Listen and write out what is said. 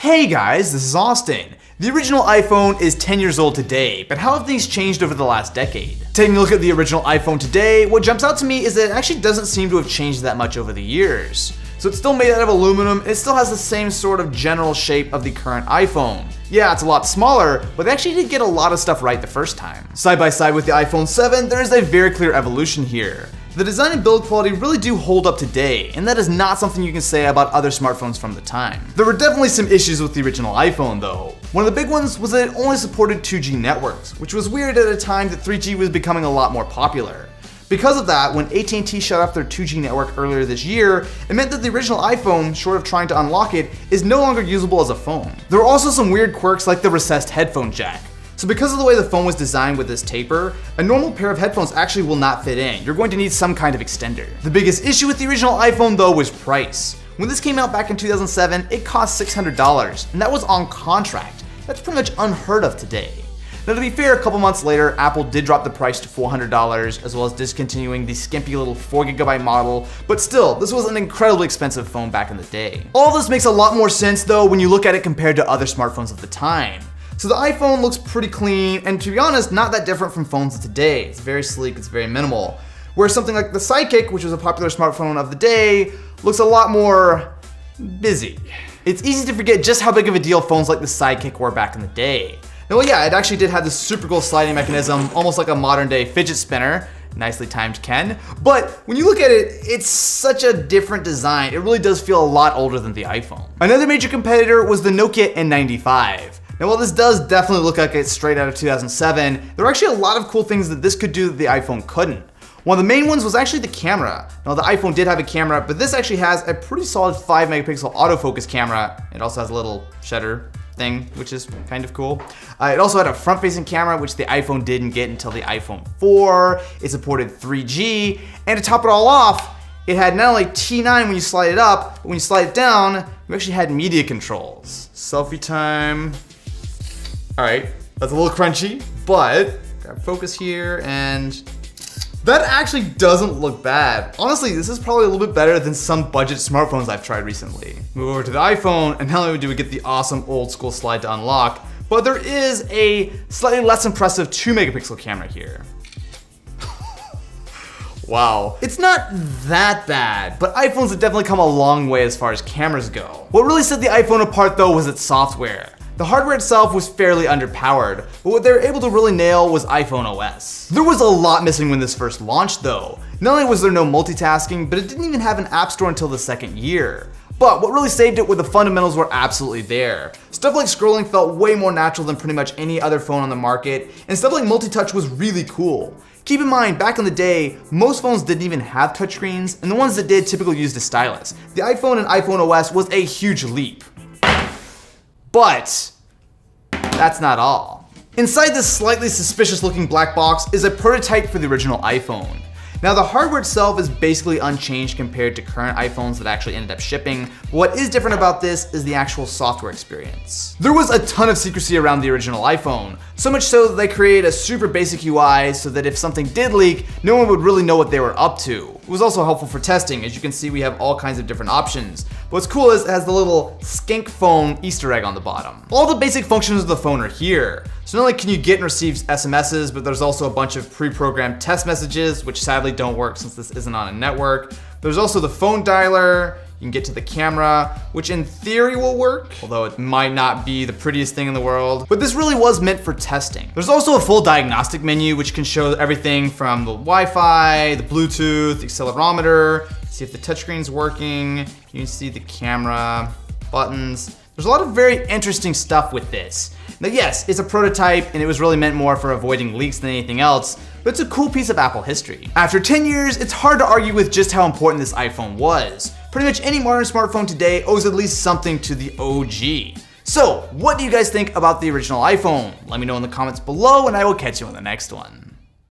Hey guys, this is Austin. The original iPhone is 10 years old today, but how have things changed over the last decade? Taking a look at the original iPhone today, what jumps out to me is that it actually doesn't seem to have changed that much over the years. So it's still made out of aluminum, and it still has the same sort of general shape of the current iPhone. Yeah, it's a lot smaller, but they actually did get a lot of stuff right the first time. Side by side with the iPhone 7, there is a very clear evolution here. The design and build quality really do hold up today, and that is not something you can say about other smartphones from the time. There were definitely some issues with the original iPhone though. One of the big ones was that it only supported 2G networks, which was weird at a time that 3G was becoming a lot more popular. Because of that, when AT&T shut off their 2G network earlier this year, it meant that the original iPhone, short of trying to unlock it, is no longer usable as a phone. There were also some weird quirks like the recessed headphone jack. So because of the way the phone was designed with this taper, a normal pair of headphones actually will not fit in. You're going to need some kind of extender. The biggest issue with the original iPhone though was price. When this came out back in 2007, it cost $600, and that was on contract. That's pretty much unheard of today. Now to be fair, a couple months later, Apple did drop the price to $400, as well as discontinuing the skimpy little 4GB model, but still, this was an incredibly expensive phone back in the day. All this makes a lot more sense though when you look at it compared to other smartphones of the time. So the iPhone looks pretty clean, and to be honest, not that different from phones of today. It's very sleek, it's very minimal. Whereas something like the Sidekick, which was a popular smartphone of the day, looks a lot more busy. It's easy to forget just how big of a deal phones like the Sidekick were back in the day. Now, well, yeah, it actually did have this super cool sliding mechanism, almost like a modern day fidget spinner. Nicely timed, Ken. But when you look at it, it's such a different design. It really does feel a lot older than the iPhone. Another major competitor was the Nokia N95. Now, while this does definitely look like it's straight out of 2007, there are actually a lot of cool things that this could do that the iPhone couldn't. One of the main ones was actually the camera. Now, the iPhone did have a camera, but this actually has a pretty solid 5 megapixel autofocus camera. It also has a little shutter thing, which is kind of cool. It also had a front-facing camera, which the iPhone didn't get until the iPhone 4. It supported 3G, and to top it all off, it had not only T9 when you slide it up, but when you slide it down, you actually had media controls. Selfie time. All right, that's a little crunchy, but grab focus here, and that actually doesn't look bad. Honestly, this is probably a little bit better than some budget smartphones I've tried recently. Move over to the iPhone, and not only do we get the awesome old school slide to unlock, but there is a slightly less impressive 2 megapixel camera here. Wow. It's not that bad, but iPhones have definitely come a long way as far as cameras go. What really set the iPhone apart though was its software. The hardware itself was fairly underpowered, but what they were able to really nail was iPhone OS. There was a lot missing when this first launched though. Not only was there no multitasking, but it didn't even have an app store until the second year. But what really saved it were the fundamentals were absolutely there. Stuff like scrolling felt way more natural than pretty much any other phone on the market, and stuff like multi-touch was really cool. Keep in mind, back in the day, most phones didn't even have touchscreens, and the ones that did typically used a stylus. The iPhone and iPhone OS was a huge leap. But that's not all. Inside this slightly suspicious looking black box is a prototype for the original iPhone. Now the hardware itself is basically unchanged compared to current iPhones that actually ended up shipping, but what is different about this is the actual software experience. There was a ton of secrecy around the original iPhone, so much so that they created a super basic UI so that if something did leak, no one would really know what they were up to. It was also helpful for testing. As you can see, we have all kinds of different options. What's cool is it has the little skink phone Easter egg on the bottom. All the basic functions of the phone are here. So not only can you get and receive SMSs, but there's also a bunch of pre-programmed test messages, which sadly don't work since this isn't on a network. There's also the phone dialer. You can get to the camera, which in theory will work, although it might not be the prettiest thing in the world. But this really was meant for testing. There's also a full diagnostic menu, which can show everything from the Wi-Fi, the Bluetooth, the accelerometer, see if the touchscreen's working. You can see the camera, buttons. There's a lot of very interesting stuff with this. Now yes, it's a prototype and it was really meant more for avoiding leaks than anything else, but it's a cool piece of Apple history. After 10 years, it's hard to argue with just how important this iPhone was. Pretty much any modern smartphone today owes at least something to the OG. So, what do you guys think about the original iPhone? Let me know in the comments below and I will catch you on the next one.